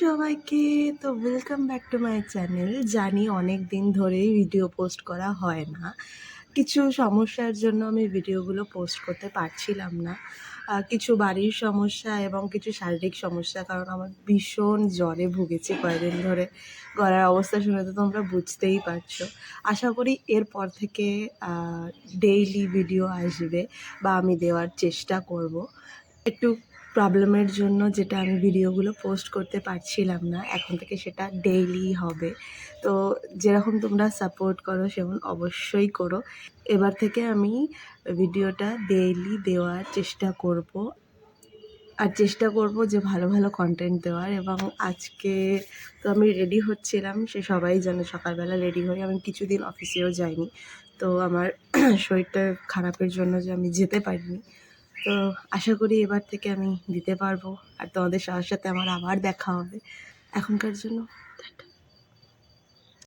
সবাইকে। তো welcome back to my channel. জানি অনেক দিন ধরেই ভিডিও পোস্ট করা হয় না। কিছু সমস্যার জন্য আমি ভিডিওগুলো পোস্ট করতে পারছিলাম না। কিছু বাড়ির সমস্যা এবং কিছু শারীরিক সমস্যা, কারণ আমার ভীষণ জ্বরে ভুগেছি কয়েকদিন ধরে। গলার অবস্থা শুনে তো তোমরা বুঝতেই পারছো। আশা করি এরপর থেকে ডেইলি ভিডিও আসবে বা আমি দেওয়ার চেষ্টা করব। একটু প্রবলেমের জন্য যেটা আমি ভিডিওগুলো পোস্ট করতে পারছিলাম না, এখন থেকে সেটা ডেইলি হবে। তো যেরকম তোমরা সাপোর্ট করো সেমন অবশ্যই করো। এবার থেকে আমি ভিডিওটা ডেইলি দেওয়ার চেষ্টা করব, আর চেষ্টা করব যে ভালো ভালো কন্টেন্ট দেওয়ার। এবং আজকে তো আমি রেডি হচ্ছিলাম, সে সবাই জানে সকালবেলা রেডি হয়ে আমি কিছুদিন অফিসেও যাইনি। তো আমার শরীরটা খারাপের জন্য যে আমি যেতে পারিনি। তো আশা করি এবার থেকে আমি দিতে পারবো, আর তোমাদের সবার সাথে আমার আবার দেখা হবে। এখনকার জন্য টাটা।